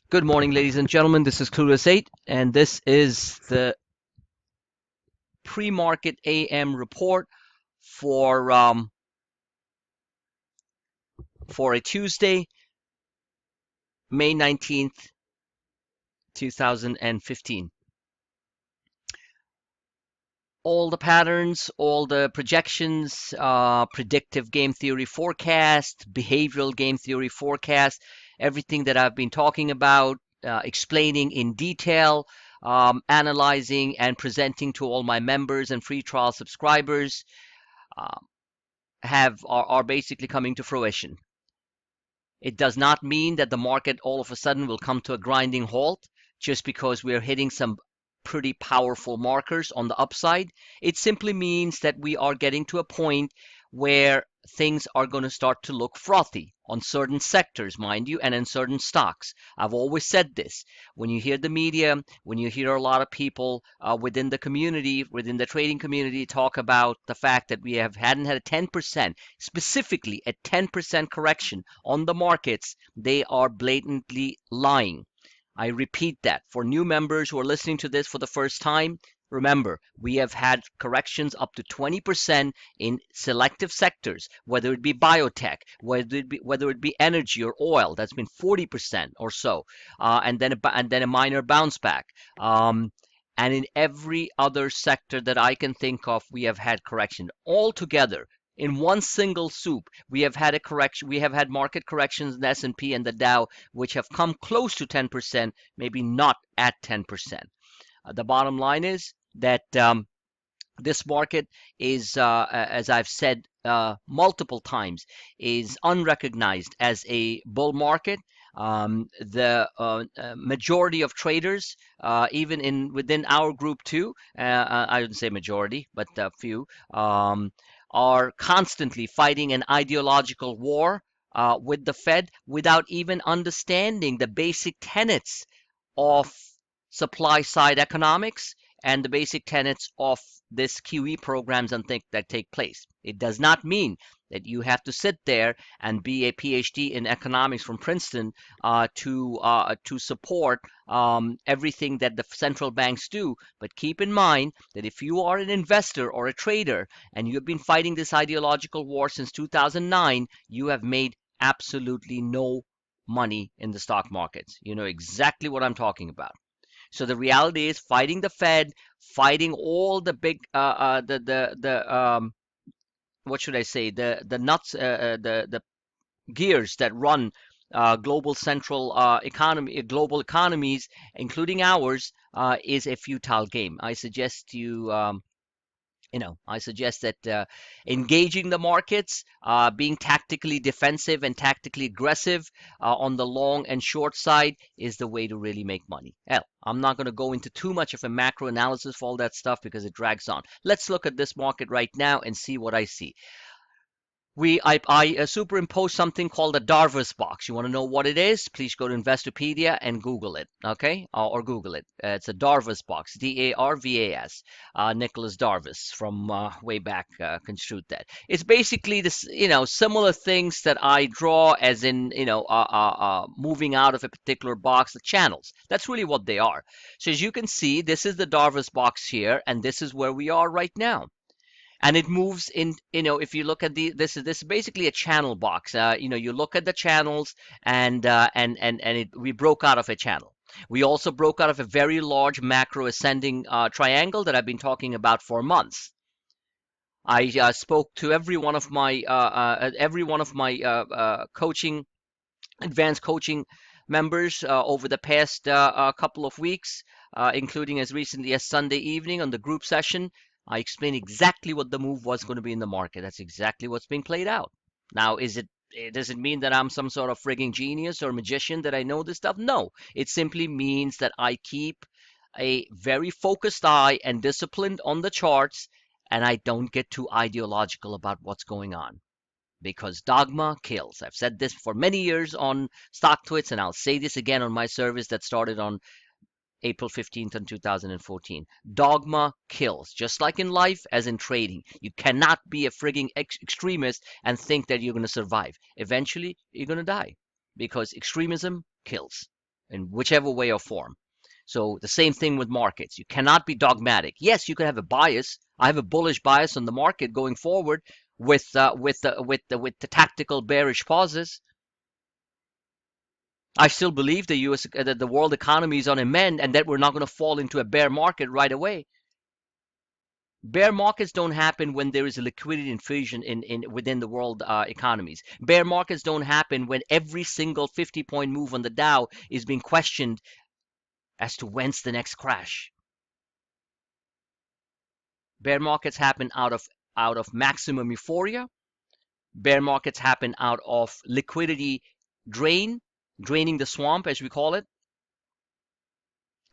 Good morning, ladies and gentlemen. This is Clueless 8, and this is the pre-market AM report for for a Tuesday, May 19th, 2015. All the patterns, all the projections, predictive game theory forecast, behavioral game theory forecast, everything that I've been talking about, explaining in detail, analyzing and presenting to all my members and free trial subscribers uh, are basically coming to fruition. It does not mean that the market all of a sudden will come to a grinding halt just because we are hitting some pretty powerful markers on the upside. It simply means that we are getting to a point where things are going to start to look frothy on certain sectors, mind you, and in certain stocks. I've always said this. When you hear the media, when you hear a lot of people within the community, within the trading community, talk about the fact that we hadn't had a 10%, specifically a 10% correction on the markets, they are blatantly lying. I repeat that for new members who are listening to this for the first time. Remember, we have had corrections up to 20% in selective sectors, whether it be biotech, whether it be energy or oil. That's been 40% or so, and then a minor bounce back. And in every other sector that I can think of, we have had correction altogether. In one single soup, we have had a correction. We have had market corrections in the S&P and the Dow, which have come close to 10%, maybe not at 10%. The bottom line is that this market is, as I've said multiple times, is unrecognized as a bull market. The majority of traders, even within our group too, I wouldn't say majority, but a few, are constantly fighting an ideological war with the Fed without even understanding the basic tenets of supply side economics and the basic tenets of this QE programs and things that take place. It does not mean that you have to sit there and be a PhD in economics from Princeton to support everything that the central banks do. But keep in mind that if you are an investor or a trader and you have been fighting this ideological war since 2009, you have made absolutely no money in the stock markets. You know exactly what I'm talking about. So the reality is fighting the Fed, fighting all the big the what should I say, the nuts, the gears that run global central global economies, including ours, is a futile game. I suggest that engaging the markets, being tactically defensive and tactically aggressive on the long and short side is the way to really make money. Hell, I'm not going to go into too much of a macro analysis for all that stuff because it drags on. Let's look at this market right now and see what I see. I superimpose something called a Darvas box. You want to know what it is? Please go to Investopedia and Google it, okay? Or Google it. It's a Darvas box, Darvas. Nicholas Darvas from way back construed that. It's basically this, similar things that I draw as in, moving out of a particular box, the channels. That's really what they are. So as you can see, this is the Darvas box here, and this is where we are right now, and it moves in. If you look at this is basically a channel box. You look at the channels, and we broke out of a channel. We also broke out of a very large macro ascending triangle that I've been talking about for months. I spoke to every one of my coaching advanced coaching members over the past couple of weeks, including as recently as Sunday evening on the group session. I explained exactly what the move was going to be in the market. That's exactly what's being played out. Now, does it mean that I'm some sort of frigging genius or magician that I know this stuff? No, it simply means that I keep a very focused eye and disciplined on the charts, and I don't get too ideological about what's going on because dogma kills. I've said this for many years on Stock Twits, and I'll say this again on my service that started on April 15th in 2014. Dogma kills, just like in life as in trading. You cannot be a frigging extremist and think that you're going to survive. Eventually, you're going to die because extremism kills. in whichever way or form. So the same thing with markets. You cannot be dogmatic. Yes, you could have a bias. I have a bullish bias on the market going forward with the tactical bearish pauses. I still believe that the world economy is on a mend and that we're not going to fall into a bear market right away. Bear markets don't happen when there is a liquidity infusion within the world economies. Bear markets don't happen when every single 50-point move on the Dow is being questioned as to when's the next crash. Bear markets happen out of maximum euphoria. Bear markets happen out of liquidity draining the swamp, as we call it.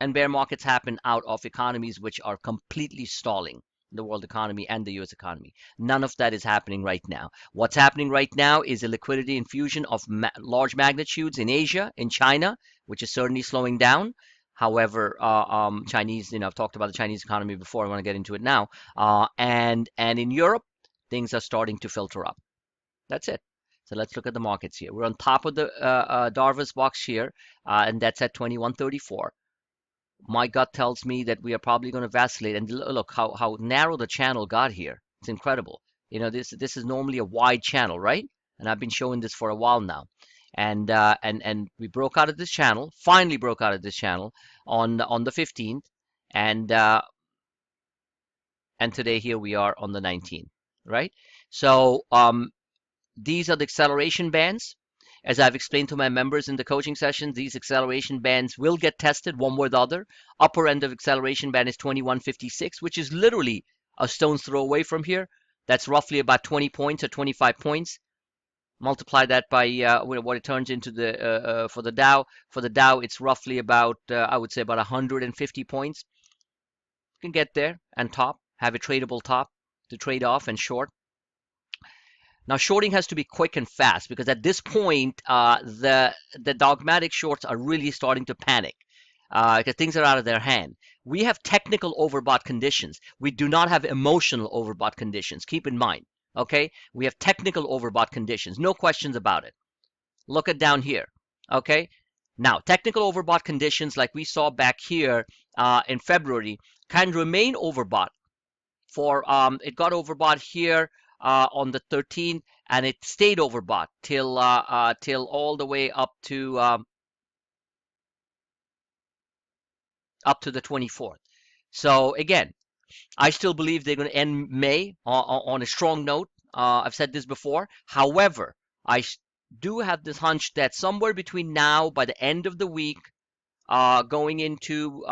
And bear markets happen out of economies which are completely stalling, the world economy and the US economy. None of that is happening right now. What's happening right now is a liquidity infusion of large magnitudes in Asia, in China, which is certainly slowing down. However, Chinese, I've talked about the Chinese economy before. I want to get into it now. And in Europe, things are starting to filter up. That's it. So let's look at the markets here. We're on top of the Darvas box here, and that's at 2134. My gut tells me that we are probably going to vacillate. And look how narrow the channel got here. It's incredible. This is normally a wide channel, right? And I've been showing this for a while now. And we broke out of this channel, finally broke out of this channel on the 15th, and today here we are on the 19th, right? So these are the acceleration bands. As I've explained to my members in the coaching sessions, these acceleration bands will get tested one way or the other. Upper end of acceleration band is 2156, which is literally a stone's throw away from here. That's roughly about 20 points or 25 points. Multiply that by what it turns into for the Dow. For the Dow, it's roughly about, I would say, about 150 points. You can get there and top, have a tradable top to trade off and short. Now, shorting has to be quick and fast because at this point, the dogmatic shorts are really starting to panic because things are out of their hand. We have technical overbought conditions. We do not have emotional overbought conditions. Keep in mind, okay? We have technical overbought conditions. No questions about it. Look at down here, okay? Now, technical overbought conditions like we saw back here in February can remain overbought. It got overbought here on the 13th, and it stayed overbought till all the way up to the 24th. So again, I still believe they're going to end May on a strong note. I've said this before. However, I do have this hunch that somewhere between now, by the end of the week, possibly going into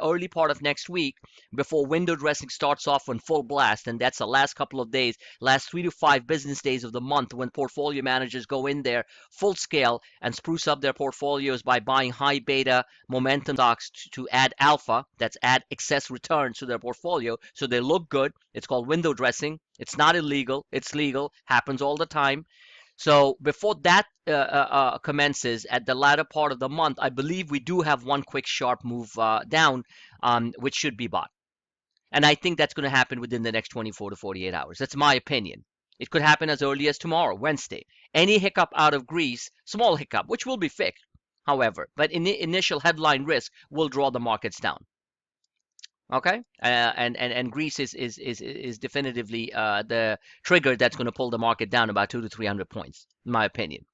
early part of next week before window dressing starts off on full blast, and that's the last couple of days, last 3 to 5 business days of the month, when portfolio managers go in there full scale and spruce up their portfolios by buying high beta momentum stocks to add alpha, that's add excess returns to their portfolio so they look good. It's called window dressing. It's not illegal, it's legal, happens all the time. So before that commences at the latter part of the month, I believe we do have one quick sharp move down, which should be bought. And I think that's going to happen within the next 24 to 48 hours. That's my opinion. It could happen as early as tomorrow, Wednesday. Any hiccup out of Greece, small hiccup, which will be fixed, however, but initial headline risk will draw the markets down. Okay, and Greece is definitively the trigger that's going to pull the market down about 200 to 300 points, in my opinion.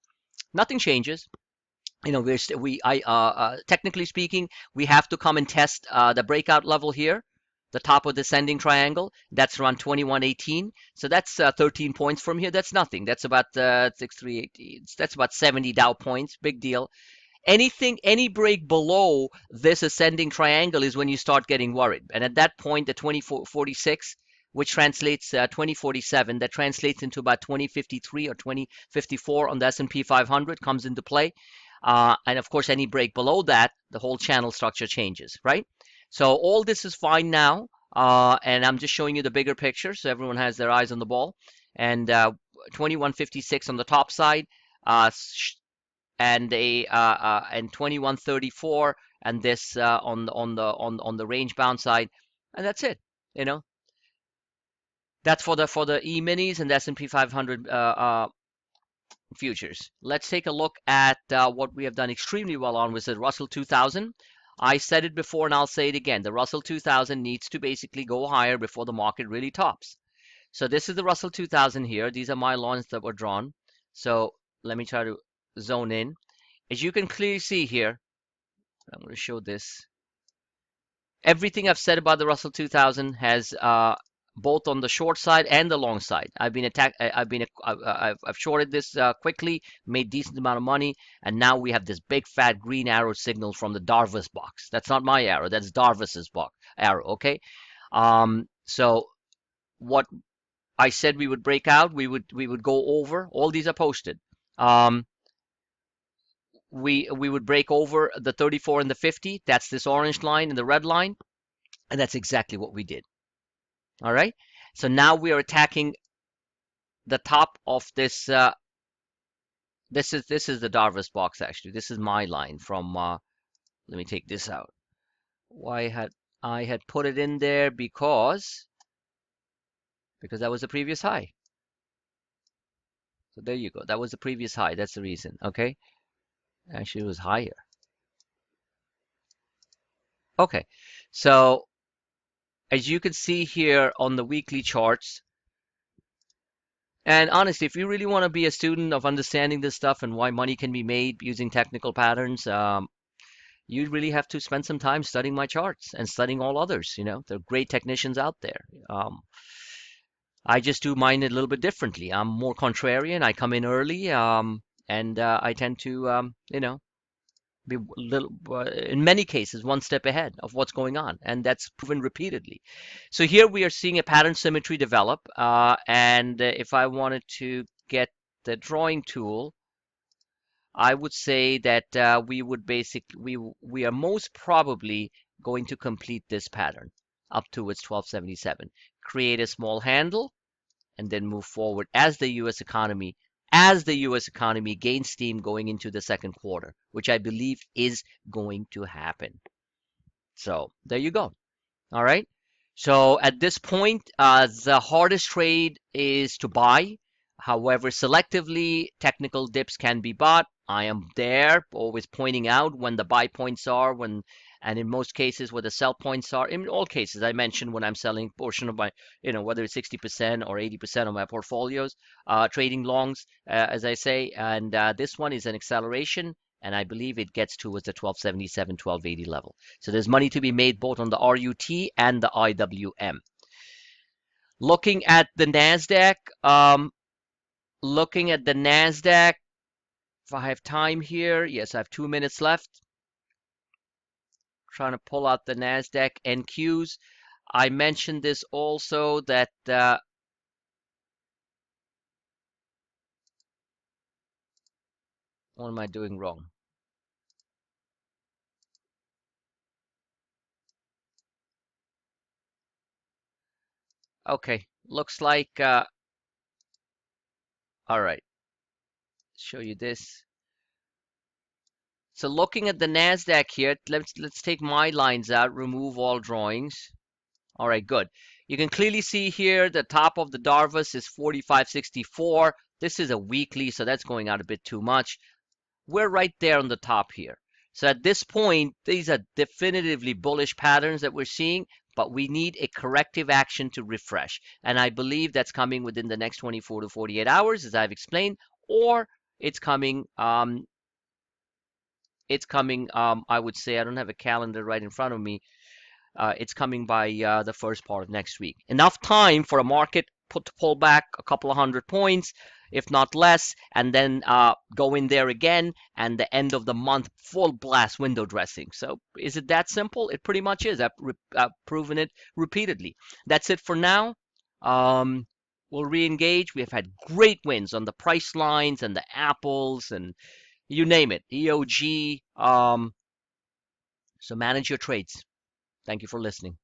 Nothing changes. Technically speaking, we have to come and test the breakout level here, the top of the descending triangle. That's around 2118. So that's 13 points from here. That's nothing. That's about 6318. That's about 70 Dow points. Big deal. Any break below this ascending triangle is when you start getting worried. And at that point, the 2046, which translates 2047, that translates into about 2053 or 2054 on the S&P 500 comes into play. And of course, any break below that, the whole channel structure changes, right? So all this is fine now. And I'm just showing you the bigger picture so everyone has their eyes on the ball. And 2156 on the top side, and 2134, and this on the range bound side, and that's it. That's for the E-minis and the S&P 500 futures. Let's take a look at what we have done extremely well on was the Russell 2000. I said it before and I'll say it again. The Russell 2000 needs to basically go higher before the market really tops. So this is the Russell 2000 here. These are my lines that were drawn. So let me try to zone in. As you can clearly see here, I'm going to show this. Everything I've said about the Russell 2000 has both on the short side and the long side. I've been attacked. I've shorted this quickly, made decent amount of money, and now we have this big fat green arrow signal from the Darvas box. That's not my arrow. That's Darvas's box arrow. Okay. So what I said we would break out. We would go over. All these are posted. Um, we would break over the 34 and the 50. That's this orange line and the red line, and that's exactly what we did. All right. So now we are attacking the top of this. This is the Darvas box actually. This is my line from. Let me take this out. Why had I had put it in there because that was the previous high. So there you go. That was the previous high. That's the reason. Okay. Actually, it was higher. Okay. So as you can see here on the weekly charts, and honestly, if you really want to be a student of understanding this stuff and why money can be made using technical patterns, you really have to spend some time studying my charts and studying all others. There are great technicians out there. I just do mine a little bit differently. I'm more contrarian. I come in early, and I tend to, be little, in many cases, one step ahead of what's going on, and that's proven repeatedly. So here we are seeing a pattern symmetry develop, and if I wanted to get the drawing tool, I would say that we would basically we are most probably going to complete this pattern up towards 1277, create a small handle, and then move forward as the US economy gains steam going into the second quarter, which I believe is going to happen. So there you go. All right. So at this point, the hardest trade is to buy. However, selectively, technical dips can be bought. I am there, always pointing out when the buy points are, and in most cases where the sell points are. In all cases, I mentioned when I'm selling portion of my, whether it's 60% or 80% of my portfolios, trading longs, as I say. And this one is an acceleration, and I believe it gets towards the 1277, 1280 level. So there's money to be made both on the RUT and the IWM. Looking at the Nasdaq, if I have time here, yes, I have 2 minutes left. Trying to pull out the Nasdaq NQs. I mentioned this also that what am I doing wrong? Okay, looks like all right. Show you this. So looking at the Nasdaq here, let's take my lines out, remove all drawings. All right, good. You can clearly see here the top of the Darvas is 45.64. This is a weekly, so that's going out a bit too much. We're right there on the top here. So at this point, these are definitively bullish patterns that we're seeing, but we need a corrective action to refresh. And I believe that's coming within the next 24 to 48 hours, as I've explained, or it's coming, I would say, I don't have a calendar right in front of me. It's coming by the first part of next week. Enough time for a market to pull back a couple of 100 points, if not less, and then go in there again, and the end of the month full blast window dressing. So is it that simple? It pretty much is. I've proven it repeatedly. That's it for now. We'll re-engage. We have had great wins on the price lines and the apples and you name it, EOG. So manage your trades. Thank you for listening.